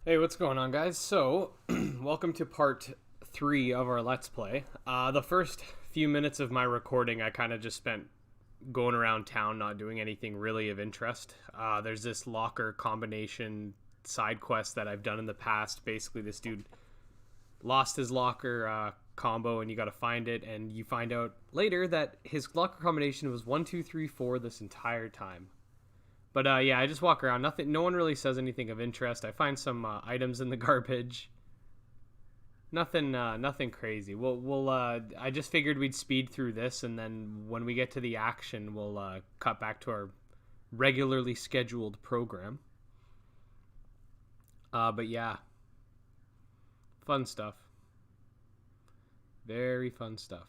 Hey, what's going on, guys? So, welcome to part 3 of our Let's Play. The first few minutes of my recording, I kind of just spent going around town, not doing anything really of interest. There's this locker combination side quest that I've done in the past. Basically, this dude lost his locker combo, and you got to find it, and you find out later that his locker combination was 1, 2, 3, 4 this entire time. But yeah, I just walk around. Nothing. No one really says anything of interest. I find some items in the garbage. Nothing crazy. We'll. I just figured we'd speed through this, and then when we get to the action, we'll cut back to our regularly scheduled program. But yeah, fun stuff. Very fun stuff.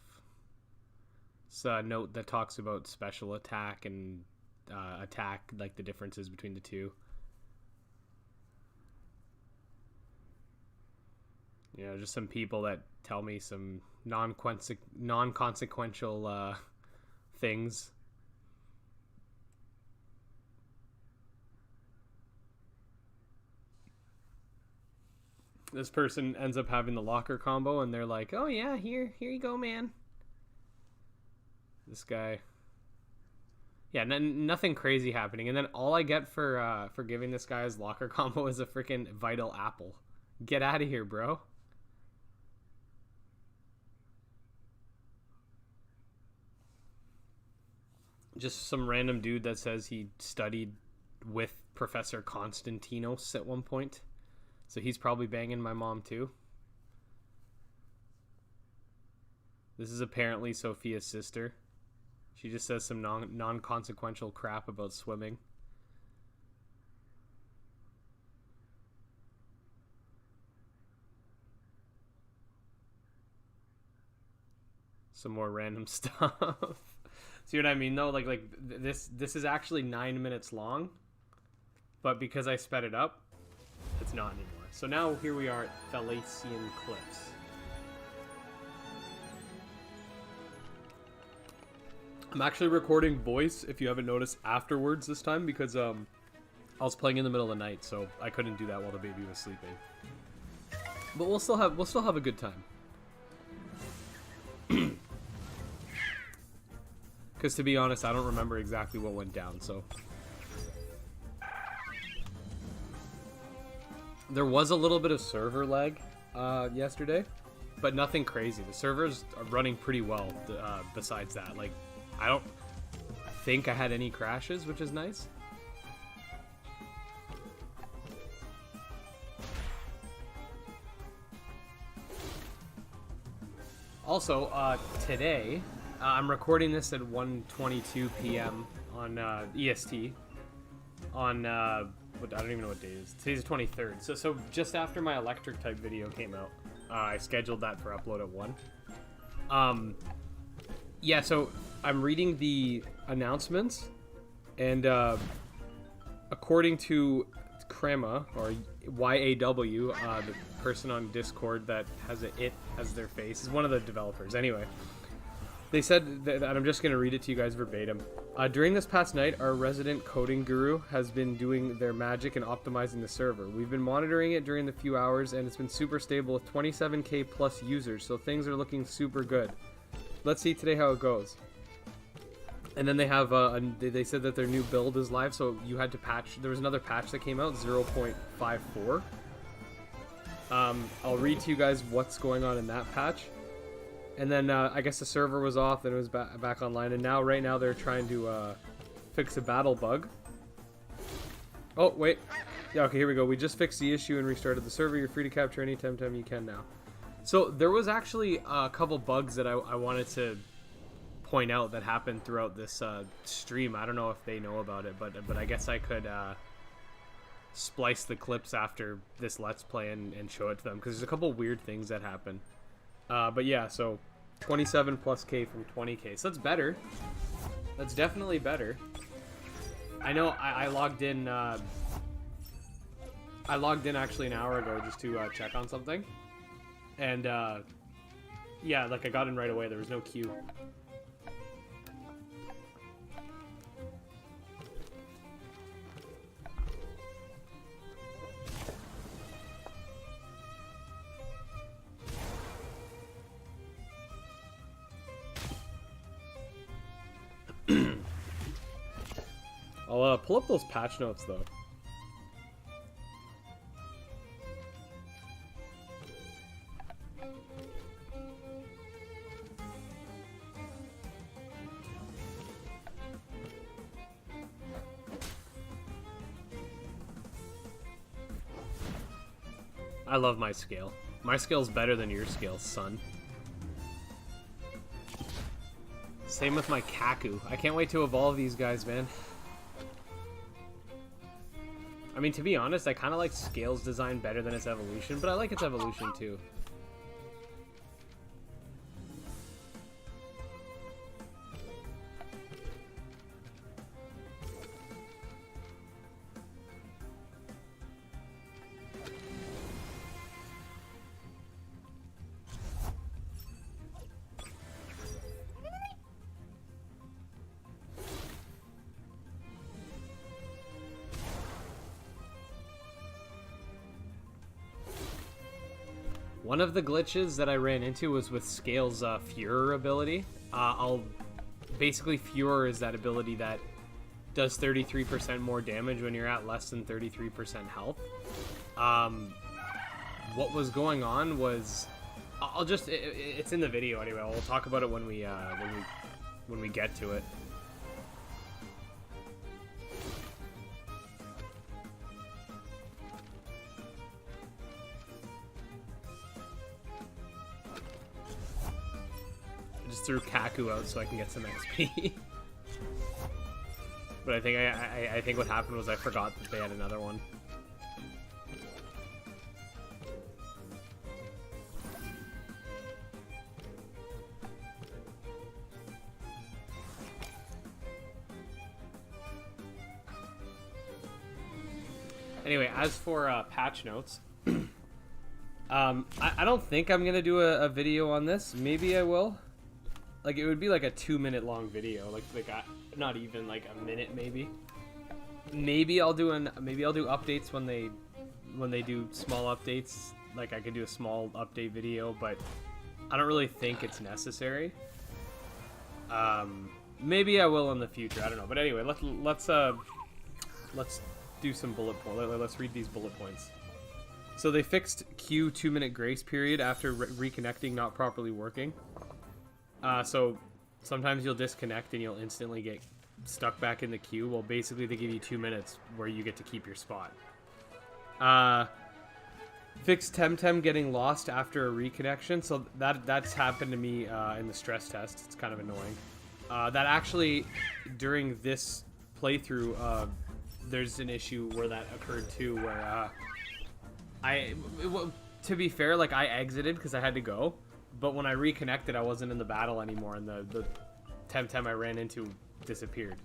It's a note that talks about special attack and attack, like the differences between the two. You know, just some people that tell me some non-consequential things. This person ends up having the locker combo, and they're like, "Oh yeah, here you go, man." This guy. Yeah, nothing crazy happening, and then all I get for giving this guy his locker combo is a freaking vital apple. Get out of here, bro. Just some random dude that says he studied with Professor Konstantinos at one point, so he's probably banging my mom too. This is apparently Sophia's sister. She just says some non-consequential crap about swimming. Some more random stuff. See what I mean, though? Like this is actually 9 minutes long, but because I sped it up, it's not anymore. So now here we are at Thalassian Cliffs. I'm actually recording voice, if you haven't noticed, afterwards this time because I was playing in the middle of the night, so I couldn't do that while the baby was sleeping. But we'll still have a good time. Because to be honest, I don't remember exactly what went down, so there was a little bit of server lag yesterday, but nothing crazy. The servers are running pretty well. Besides that, like, I don't think I had any crashes, which is nice. Also, today, I'm recording this at 1:22 p.m. on EST. On, I don't even know what day it is. Today's the 23rd. So just after my electric type video came out, I scheduled that for upload at 1. Yeah, so I'm reading the announcements, and according to Crema, or YAW, the person on Discord that has it as their face, is one of the developers. Anyway, they said that, and I'm just going to read it to you guys verbatim. During this past night, our resident coding guru has been doing their magic and optimizing the server. We've been monitoring it during the few hours, and it's been super stable with 27k plus users, so things are looking super good. Let's see today how it goes. And then they have they said that their new build is live, so you had to patch. There was another patch that came out, 0.54. I'll read to you guys what's going on in that patch. And then I guess the server was off, then it was back online, and now right now they're trying to fix a battle bug. Oh wait, yeah, okay, here we go. We just fixed the issue and restarted the server. You're free to capture any Temtem you can now. So there was actually a couple bugs that I wanted to point out that happened throughout this stream. I don't know if they know about it, but I guess I could splice the clips after this Let's Play and show it to them, because there's a couple weird things that happen. But yeah, so 27 plus K from 20K. So that's better. That's definitely better. I know I logged in actually an hour ago just to check on something. And yeah, like I got in right away. There was no queue. I'll pull up those patch notes though. I love my scale. My scale's better than your scale, son. Same with my Kaku. I can't wait to evolve these guys, man. I mean, to be honest, I kind of like Scale's design better than its evolution, but I like its evolution too. One of the glitches that I ran into was with Scale's Furor ability. Basically, Furor is that ability that does 33% more damage when you're at less than 33% health. What was going on was, it's in the video anyway. We'll talk about it when we get to it. Threw Kaku out so I can get some XP. But I think what happened was I forgot that they had another one. Anyway, as for patch notes, I don't think I'm gonna do a video on this. Maybe I will. Like, it would be like a 2-minute long video, like not even like a minute, maybe. Maybe I'll do updates when they do small updates. Like, I could do a small update video, but I don't really think it's necessary. Maybe I will in the future. I don't know. But anyway, let's do some bullet points. Let's read these bullet points. So they fixed Q 2-minute grace period after reconnecting not properly working. So sometimes you'll disconnect and you'll instantly get stuck back in the queue. Well, basically they give you 2 minutes where you get to keep your spot. Fixed Temtem getting lost after a reconnection. So that's happened to me in the stress test. It's kind of annoying. That actually, during this playthrough, there's an issue where that occurred too, where to be fair, like, I exited because I had to go. But when I reconnected, I wasn't in the battle anymore, and the Temtem I ran into disappeared.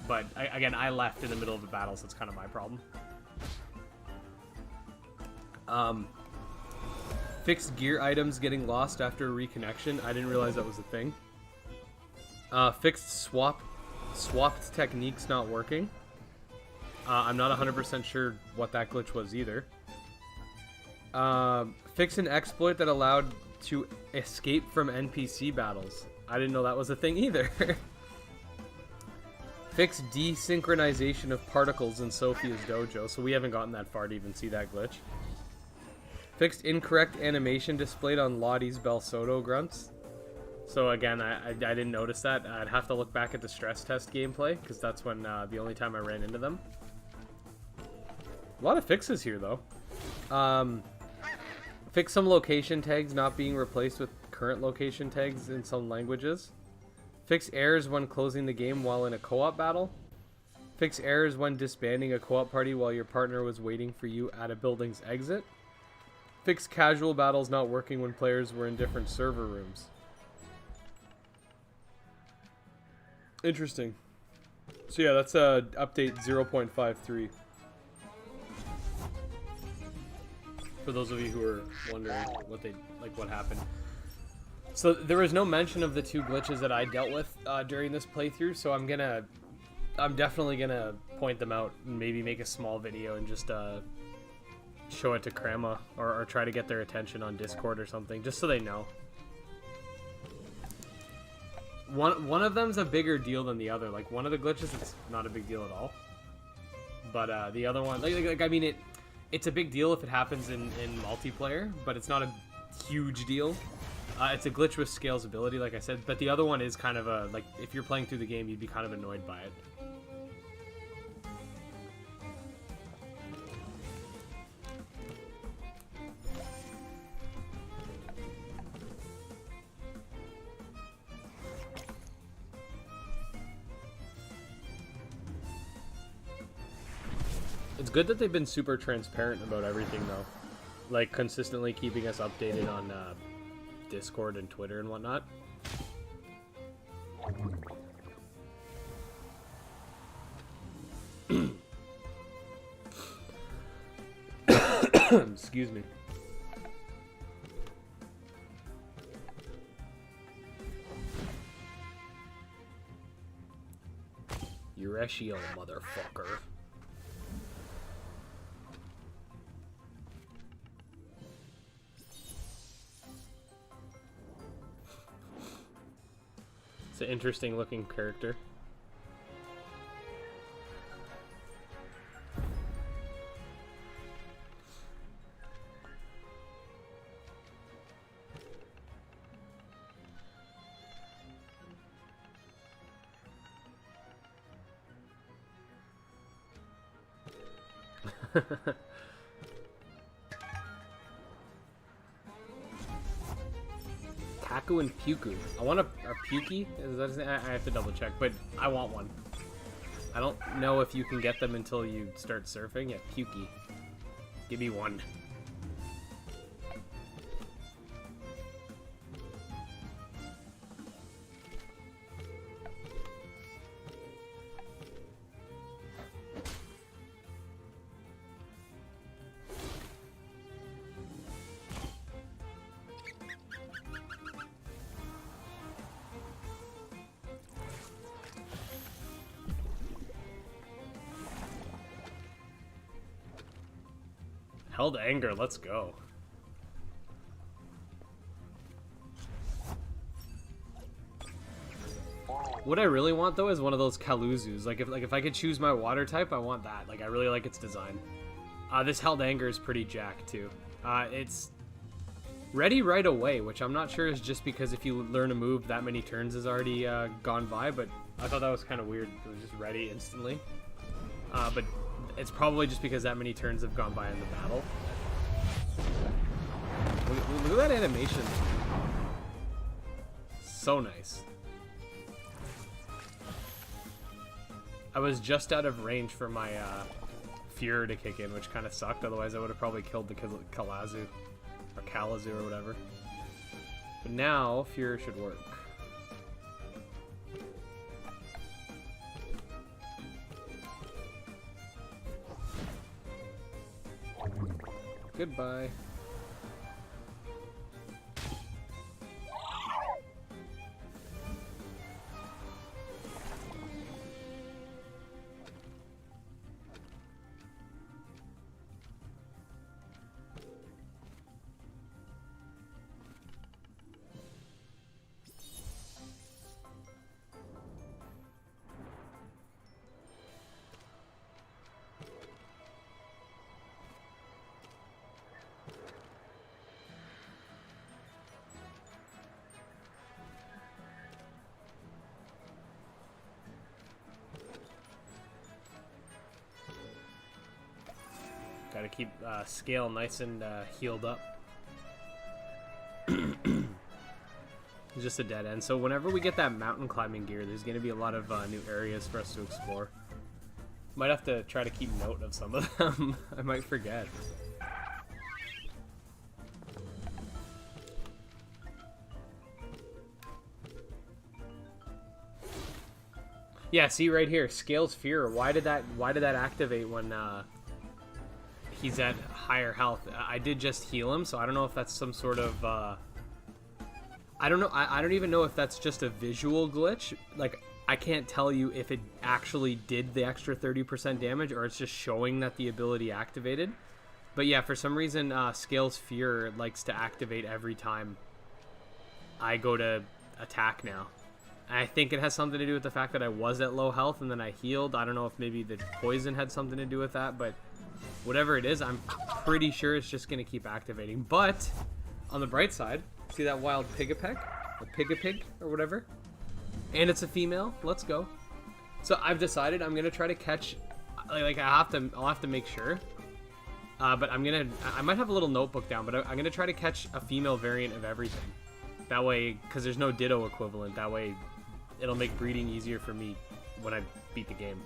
But, again, I left in the middle of the battle, so it's kind of my problem. Fixed gear items getting lost after a reconnection. I didn't realize that was a thing. Fixed swapped techniques not working. I'm not 100% sure what that glitch was either. Fixed an exploit that allowed to escape from NPC battles. I didn't know that was a thing either. Fixed desynchronization of particles in Sophia's dojo, so we haven't gotten that far to even see that glitch. Fixed incorrect animation displayed on Lottie's Bel Soto grunts. So again, I didn't notice that. I'd have to look back at the stress test gameplay, because that's when the only time I ran into them. A lot of fixes here, though. Fix some location tags not being replaced with current location tags in some languages. Fix errors when closing the game while in a co-op battle. Fix errors when disbanding a co-op party while your partner was waiting for you at a building's exit. Fix casual battles not working when players were in different server rooms. Interesting. So yeah, that's update 0.53. For those of you who are wondering what happened. So there was no mention of the two glitches that I dealt with during this playthrough, so I'm definitely gonna point them out and maybe make a small video and just show it to Crema or try to get their attention on Discord or something, just so they know. One of them's a bigger deal than the other. Like, one of the glitches, it's not a big deal at all. But the other one, I mean, it's a big deal if it happens in multiplayer, but it's not a huge deal. It's a glitch with Scale's ability, like I said, but the other one is kind of a, like, if you're playing through the game, you'd be kind of annoyed by it. It's good that they've been super transparent about everything, though. Like, consistently keeping us updated on Discord and Twitter and whatnot. Excuse me. Eureshio, motherfucker. It's an interesting looking character. Kaku and Puku. I want a Puki. I have to double check, but I want one. I don't know if you can get them until you start surfing. Yeah, Puki. Give me one. Held Anger, let's go. What I really want though is one of those Kaluzus. Like if I could choose my water type, I want that. Like I really like its design. This Held Anger is pretty jacked too. It's ready right away, which I'm not sure is just because if you learn a move that many turns has already gone by, but I thought that was kind of weird. It was just ready instantly. But it's probably just because that many turns have gone by in the battle. Look at that animation. So nice. I was just out of range for my Fury to kick in, which kind of sucked. Otherwise, I would have probably killed the Kalazu. Or Kalazu or whatever. But now, Fury should work. Goodbye. Gotta keep Scale nice and healed up. It's just a dead end. So whenever we get that mountain climbing gear, there's gonna be a lot of new areas for us to explore. Might have to try to keep note of some of them. I might forget. Yeah, see right here, Scale's Fear. Why did that activate when he's at higher health? I did just heal him, so I don't know if that's some sort of I don't know. I don't even know if that's just a visual glitch. Like, I can't tell you if it actually did the extra 30% damage or it's just showing that the ability activated. But yeah, for some reason, Scale's Fear likes to activate every time I go to attack now. I think it has something to do with the fact that I was at low health and then I healed. I don't know if maybe the poison had something to do with that, but whatever it is, I'm pretty sure it's just going to keep activating. But on the bright side, see that wild Pigapeg? Or Pigapig or whatever? And it's a female. Let's go. So I've decided I'm going to try to catch, like I'll have to make sure. But I might have a little notebook down, but I'm going to try to catch a female variant of everything. That way, because there's no Ditto equivalent, that way it'll make breeding easier for me when I beat the game.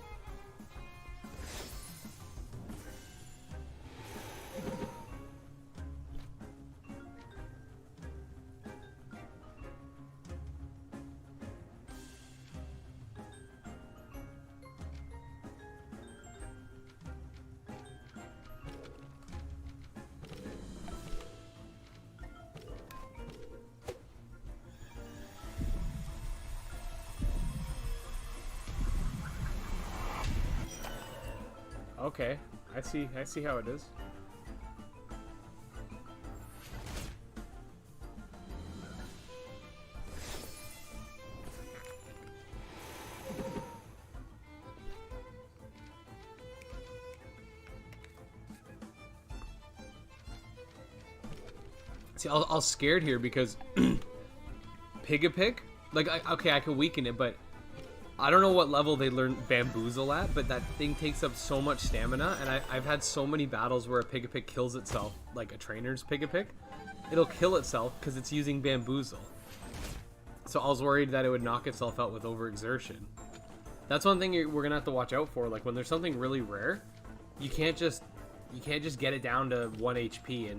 Okay, I see how it is. See, I was scared here because Pigapig, like, okay, I could weaken it, but I don't know what level they learn Bamboozle at, but that thing takes up so much stamina, and I've had so many battles where a Pigapig kills itself, like a trainer's Pigapig. It'll kill itself because it's using Bamboozle. So I was worried that it would knock itself out with overexertion. That's one thing we're gonna have to watch out for. Like when there's something really rare, you can't just get it down to 1 HP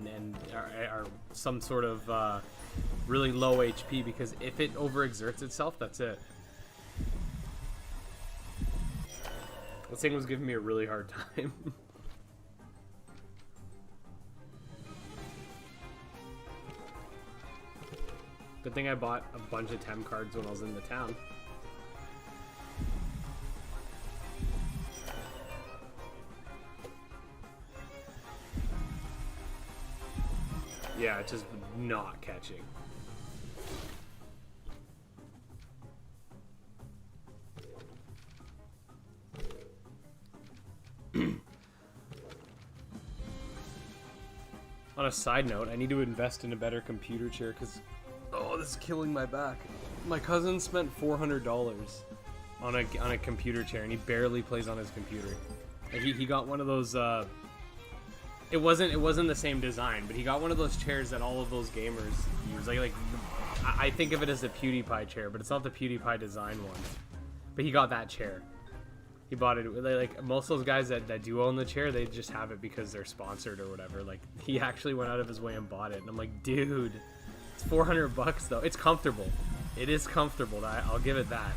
or some sort of really low HP, because if it overexerts itself, that's it. This thing was giving me a really hard time. Good thing I bought a bunch of Tem cards when I was in the town. Yeah, it's just not catching. On a side note, I need to invest in a better computer chair because, oh, this is killing my back. My cousin spent $400 on a computer chair, and he barely plays on his computer. Like he got one of those. It wasn't the same design, but he got one of those chairs that all of those gamers use. Like I think of it as a PewDiePie chair, but it's not the PewDiePie design one. But he got that chair. He bought it. Like most of those guys that do own the chair, they just have it because they're sponsored or whatever. Like he actually went out of his way and bought it, and I'm like, dude, it's $400 though. It's comfortable. It is comfortable. I'll give it that.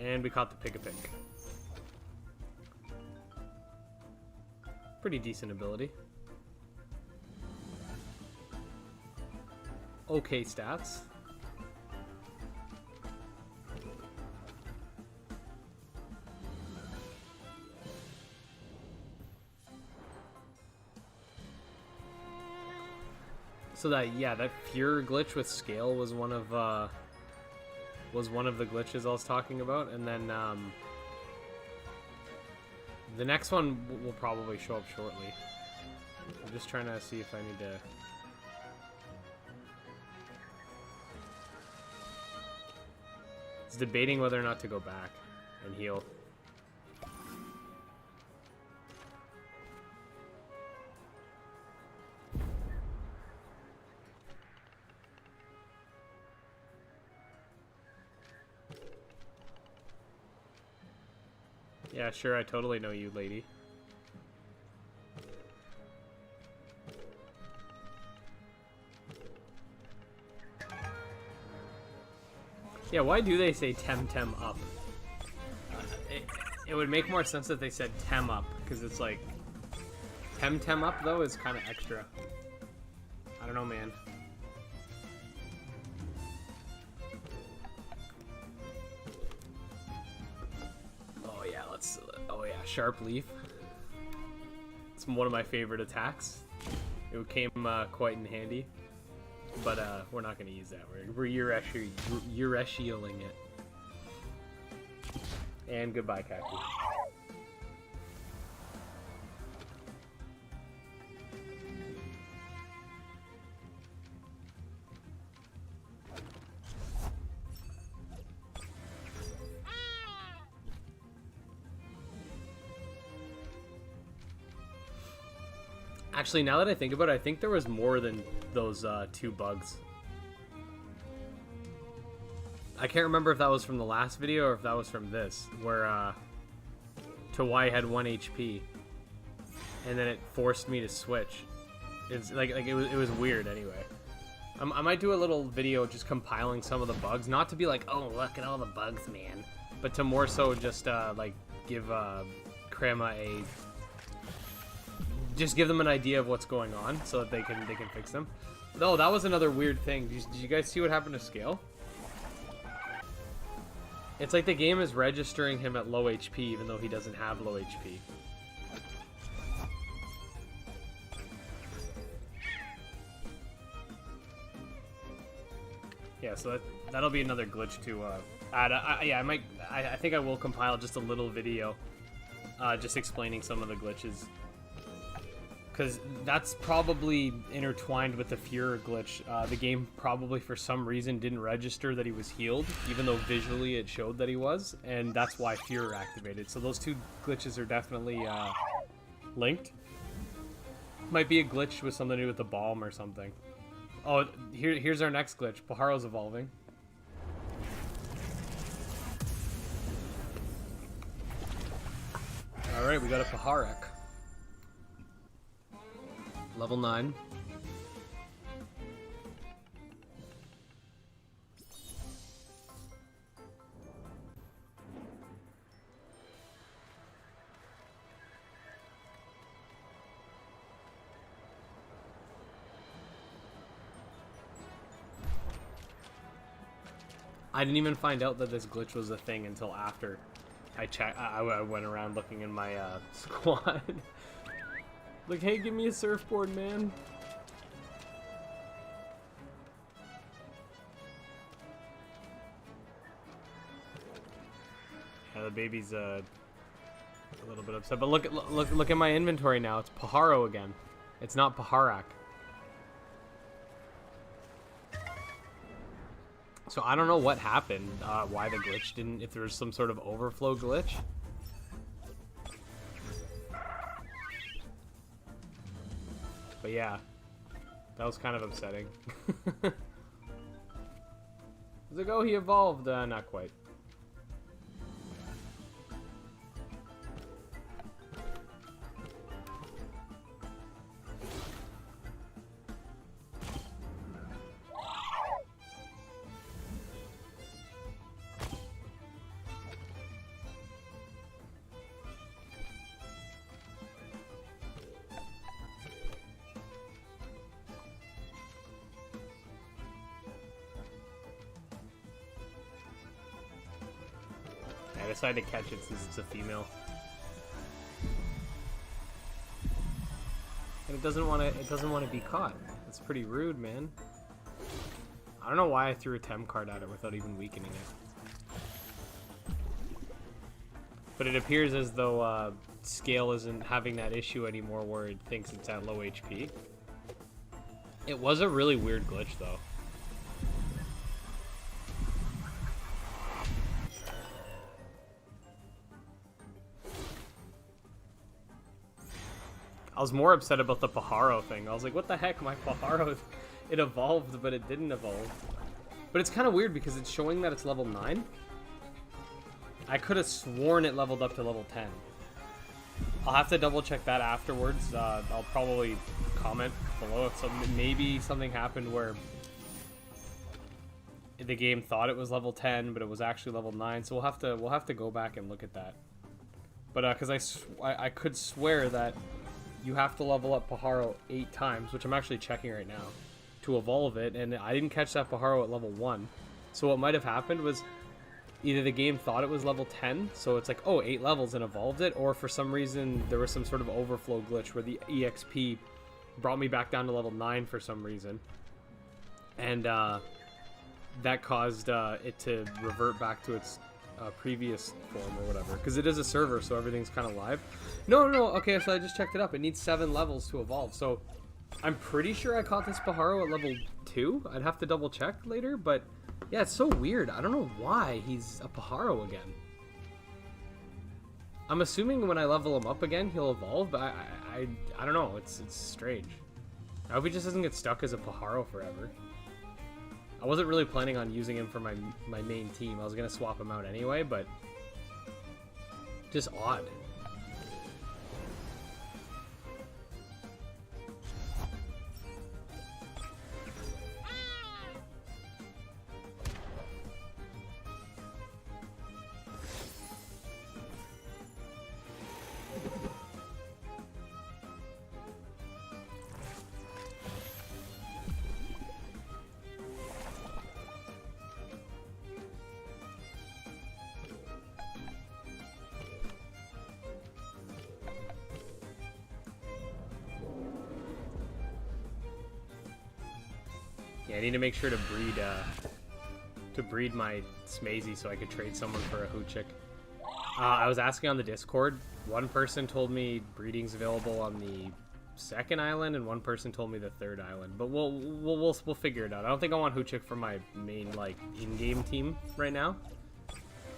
And we caught the Pigapig. Pretty decent ability. Okay stats. So that Fuhrer glitch with scale was one of the glitches I was talking about, and then the next one will probably show up shortly. I'm just trying to see if I need to. It's debating whether or not to go back and heal. Yeah, sure, I totally know you, lady. Yeah, why do they say Temtem up? It would make more sense if they said Tem up, because it's like... Temtem up, though, is kind of extra. I don't know, man. Oh yeah, Sharp Leaf. It's one of my favorite attacks. It came quite in handy. but we're not going to use that word. We're Ureshialing it. And goodbye, Cactus. Actually, now that I think about it, I think there was more than those 2 bugs. I can't remember if that was from the last video or if that was from this, where Tawai had 1 HP, and then it forced me to switch. It's like it was weird anyway. I might do a little video just compiling some of the bugs, not to be like, oh, look at all the bugs, man, but to more so just like give Crema just give them an idea of what's going on so that they can fix them. Oh, that was another weird thing. Did you guys see what happened to Scale? It's like the game is registering him at low HP even though he doesn't have low HP. Yeah, so that'll be another glitch to add. I think I will compile just a little video just explaining some of the glitches. Because that's probably intertwined with the Fuhrer glitch. The game probably for some reason didn't register that he was healed, even though visually it showed that he was, and that's why Fuhrer activated. So those 2 glitches are definitely linked. Might be a glitch with something to do with the bomb or something. Oh, here's our next glitch. Pajaro's evolving. Alright, we got a Pajarek. Level 9. I didn't even find out that this glitch was a thing until after I went around looking in my squad. Like, hey, give me a surfboard, man. Yeah, the baby's a little bit upset, but look at my inventory now. It's Pajaro again. It's not Paharak. So I don't know what happened, why the glitch didn't, if there was some sort of overflow glitch. But yeah, that was kind of upsetting. I was like, oh, he evolved. Not quite. I decided to catch it since it's a female. And it doesn't want to be caught. It's pretty rude, man. I don't know why I threw a Tem card at it without even weakening it. But it appears as though Scale isn't having that issue anymore where it thinks it's at low HP. It was a really weird glitch though. I was more upset about the Pajaro thing. I was like, what the heck, my Pajaro, it evolved, but it didn't evolve. But it's kind of weird because it's showing that it's level 9. I could have sworn it leveled up to level 10. I'll have to double check that afterwards. I'll probably comment below if maybe something happened where the game thought it was level 10, but it was actually level 9. So we'll have to go back and look at that. But because I could swear that you have to level up Pajaro 8 times, which I'm actually checking right now, to evolve it, and I didn't catch that Pajaro at level 1. So what might have happened was either the game thought it was level 10, so it's like, oh, 8 levels and evolved it, or for some reason there was some sort of overflow glitch where the EXP brought me back down to level 9 for some reason. and that caused it to revert back to its previous form or whatever, because it is a server, so everything's kind of live. No, okay, so I just checked it up. It needs 7 levels to evolve, so I'm pretty sure I caught this Pajaro at level 2. I'd have to double check later, but yeah, it's so weird. I don't know why he's a Pajaro again. I'm assuming when I level him up again, he'll evolve, but I don't know. It's strange. I hope he just doesn't get stuck as a Pajaro forever. I wasn't really planning on using him for my main team. I was going to swap him out anyway, but just odd. Yeah, I need to make sure to breed my Smazy so I could trade someone for a Hoochik. I was asking on the Discord. One person told me breeding's available on the 2nd island, and one person told me the 3rd island. But we'll figure it out. I don't think I want Hoochik for my main like in-game team right now.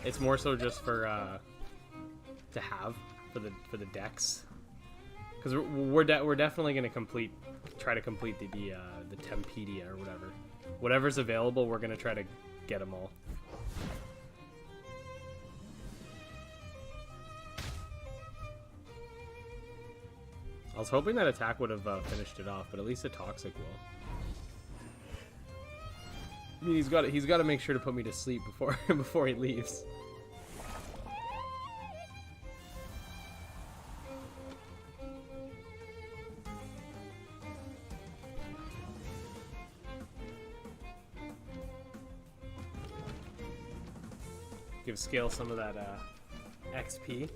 It's more so just for to have for the decks, because we're definitely gonna try to complete the Tempedia or whatever. Whatever's available, we're gonna try to get them all. I was hoping that attack would have finished it off, but at least a Toxic will. I mean, he's got to make sure to put me to sleep before he leaves. Give Scale some of that XP.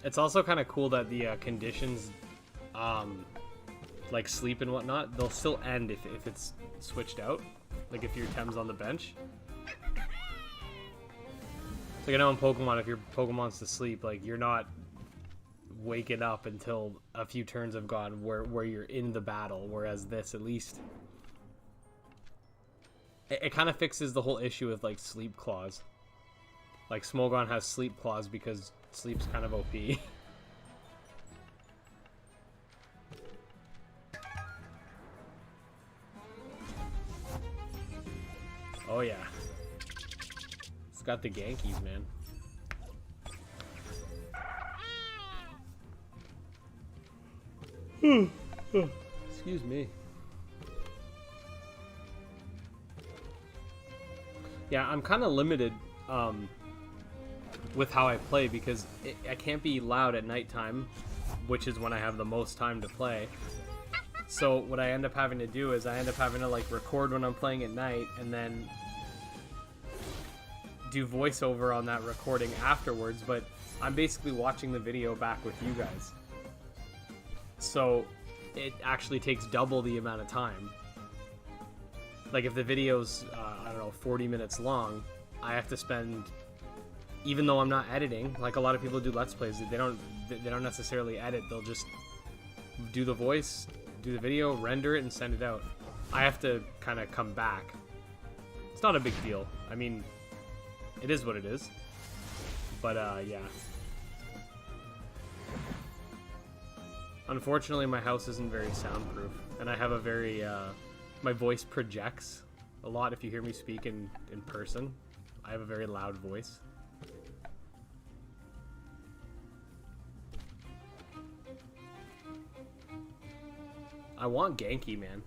It's also kind of cool that the conditions, like sleep and whatnot, they'll still end if it's switched out. Like if your Tem's on the bench. Like I know in Pokemon, if your Pokemon's to sleep, like you're not waking up until a few turns have gone where you're in the battle. Whereas this, at least, it kind of fixes the whole issue with like sleep claws. Like Smogon has sleep claws because sleep's kind of OP. Oh yeah. It's got the Genkies, man. Excuse me. Yeah, I'm kind of limited with how I play because I can't be loud at nighttime, which is when I have the most time to play. So what I end up having to do is I end up having to like record when I'm playing at night and then do voiceover on that recording afterwards, but I'm basically watching the video back with you guys. So it actually takes double the amount of time. Like if the video's, I don't know, 40 minutes long, I have to spend, even though I'm not editing, like a lot of people do Let's Plays, they don't necessarily edit, they'll just do the voice, do the video, render it, and send it out. I have to kind of come back. It's not a big deal. I mean, it is what it is. But, yeah. Unfortunately, my house isn't very soundproof, and I have a very, my voice projects a lot if you hear me speak in person. I have a very loud voice. I want Genki, man.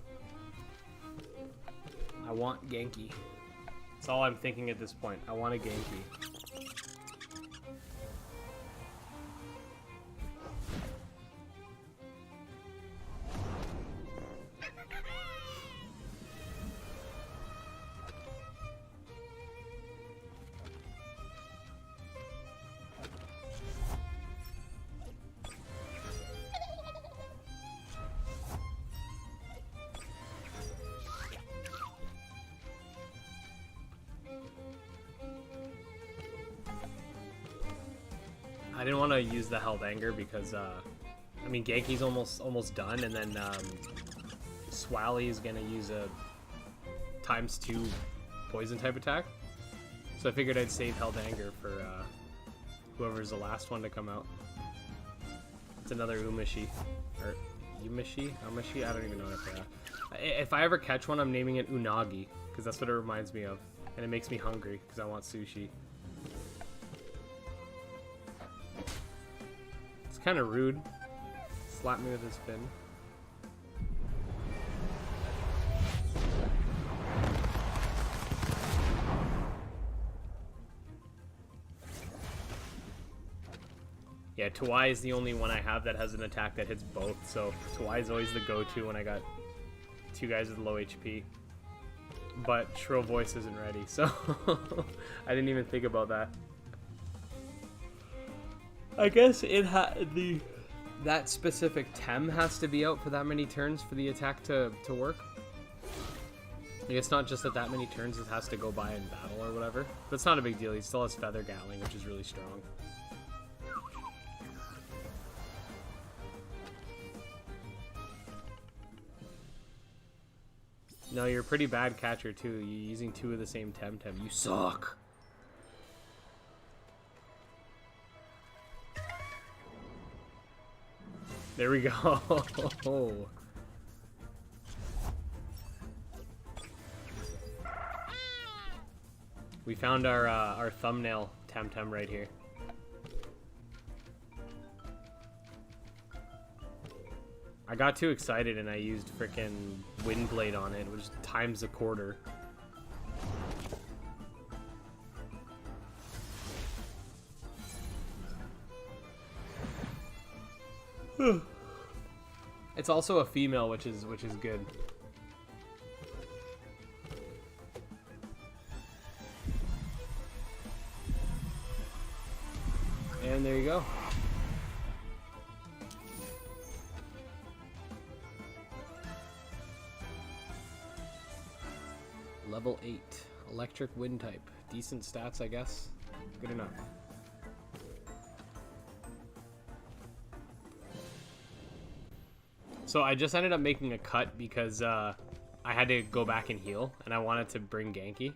I want Genki. That's all I'm thinking at this point. I want a Genki. didn't want to use the Held Anger because, I mean, Genki's almost done, and then Swally is gonna use a ×2 poison type attack. So I figured I'd save Held Anger for whoever's the last one to come out. It's another Umashi. Or Umashi? Umashi? I don't even know what to say. If I ever catch one, I'm naming it Unagi, because that's what it reminds me of. And it makes me hungry, because I want sushi. It's kind of rude. Slap me with his fin. Yeah, Tawai is the only one I have that has an attack that hits both, so Tawai is always the go-to when I got two guys with low HP. But Shrill Voice isn't ready, so I didn't even think about that. I guess that specific Tem has to be out for that many turns for the attack to work. Like, it's not just that many turns, it has to go by in battle or whatever. But it's not a big deal, he still has Feather Gatling, which is really strong. No, you're a pretty bad catcher too. You're using two of the same Temtem. You suck. There we go. We found our thumbnail Temtem right here. I got too excited and I used frickin' Windblade on it, which times a quarter. It's also a female, which is good. And there you go. Level 8, electric wind type. Decent stats, I guess. Good enough. So I just ended up making a cut because I had to go back and heal, and I wanted to bring Genki.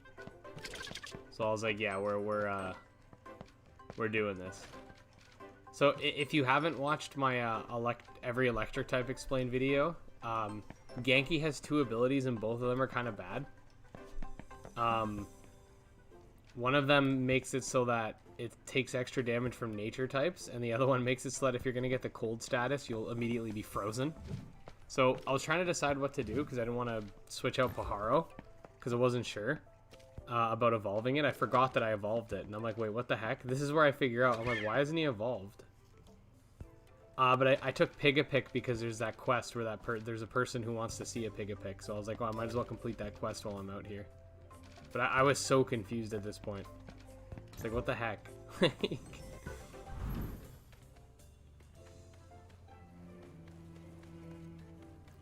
So I was like, yeah, we're doing this. So if you haven't watched my every electric type explained video, Genki has two abilities, and both of them are kind of bad. One of them makes it so that it takes extra damage from nature types, and the other one makes it so that if you're going to get the cold status, you'll immediately be frozen. So I was trying to decide what to do because I didn't want to switch out Pajaro because I wasn't sure about evolving it. I forgot that I evolved it, and I'm like, wait, what the heck? This is where I figure out, I'm like, why isn't he evolved? But I took Pigapick because there's that quest where there's a person who wants to see a Pigapick, so I was like, well, I might as well complete that quest while I'm out here. But I was so confused at this point. It's like, what the heck?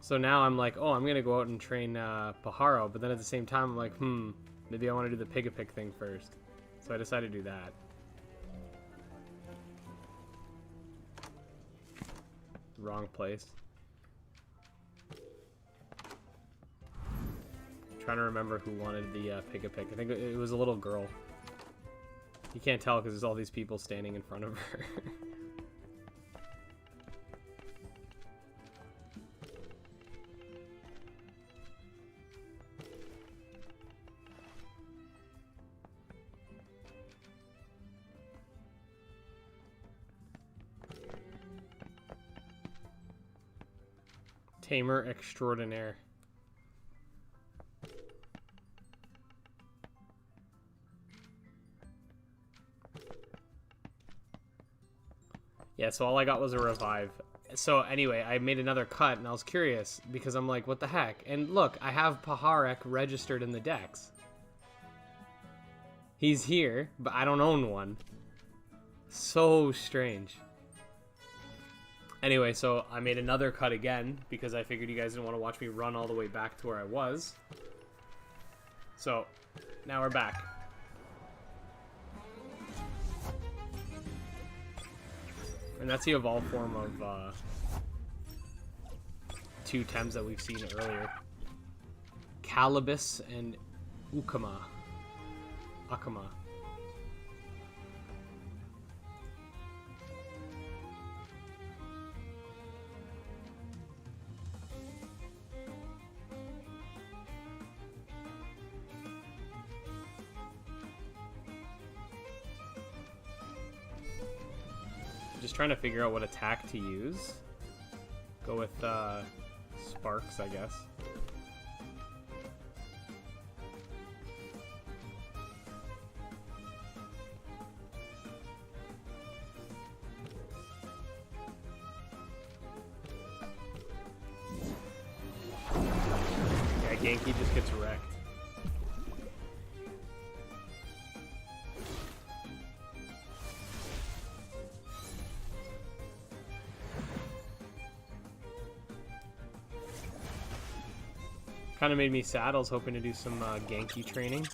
So now I'm like, oh, I'm going to go out and train Pajaro. But then at the same time, I'm like, maybe I want to do the Pigapick thing first. So I decided to do that. Wrong place. Trying to remember who wanted the Pigapick. I think it was a little girl. You can't tell because there's all these people standing in front of her. Tamer extraordinaire. Yeah, so all I got was a revive. So anyway, I made another cut, and I was curious, because I'm like, what the heck? And look, I have Paharek registered in the dex. He's here, but I don't own one. So strange. Anyway, so I made another cut again, because I figured you guys didn't want to watch me run all the way back to where I was. So, now we're back. And that's the evolved form of two Tems that we've seen earlier. Calibus and Akama. Just trying to figure out what attack to use. Go with Sparks, I guess. Yeah, Genki just gets wrecked. Kind of made me sad. I was hoping to do some Genki training.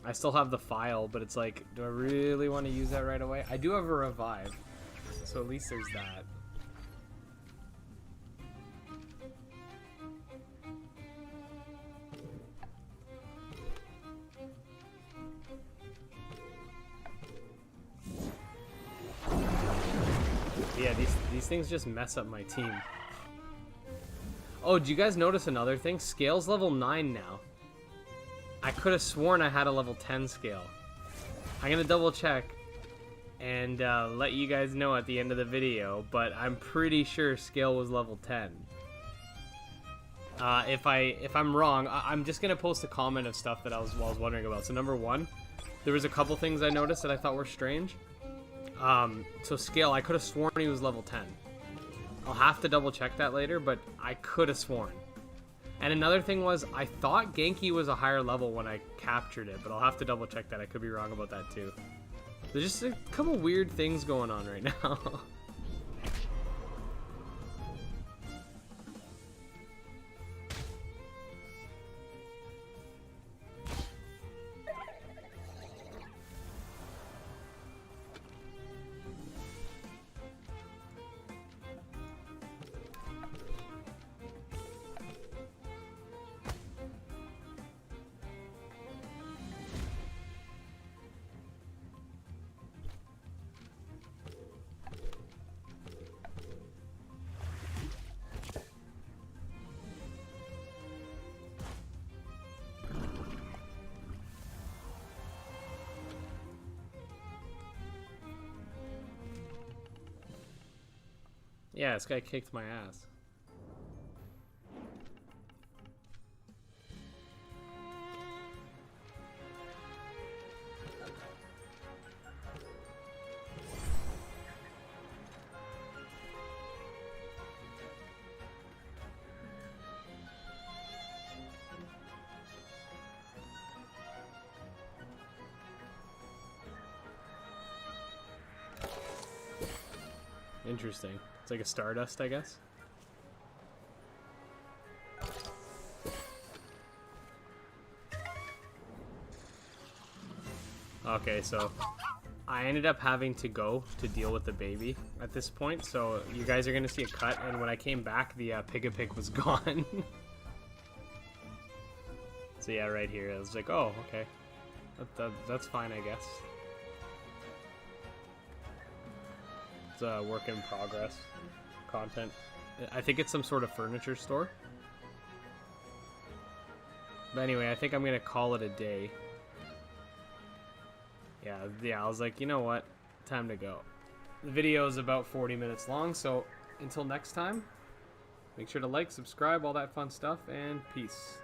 I still have the file, but it's like, do I really want to use that right away? I do have a revive, so at least there's that. Yeah, these things just mess up my team. Oh, do you guys notice another thing? Scale's level 9 now. I could have sworn I had a level 10 scale. I'm gonna double check and let you guys know at the end of the video, but I'm pretty sure scale was level 10. If I'm wrong, I'm just gonna post a comment of stuff that I was wondering about. So number one, there was a couple things I noticed that I thought were strange. So scale, I could have sworn he was level 10. I'll have to double check that later, but I could have sworn. And another thing was, I thought Genki was a higher level when I captured it, but I'll have to double check that. I could be wrong about that too. There's just a couple weird things going on right now. Yeah, this guy kicked my ass. Interesting. It's like a Stardust, I guess. Okay, so I ended up having to go to deal with the baby at this point, so you guys are gonna see a cut, and when I came back, the Pig-a-Pig was gone. So yeah, right here, I was like, oh, okay. That's fine, I guess. It's a work in progress content. I think it's some sort of furniture store. But anyway, I think I'm gonna call it a day. Yeah, I was like, you know what? Time to go. The video is about 40 minutes long, so until next time, make sure to like, subscribe, all that fun stuff, and peace.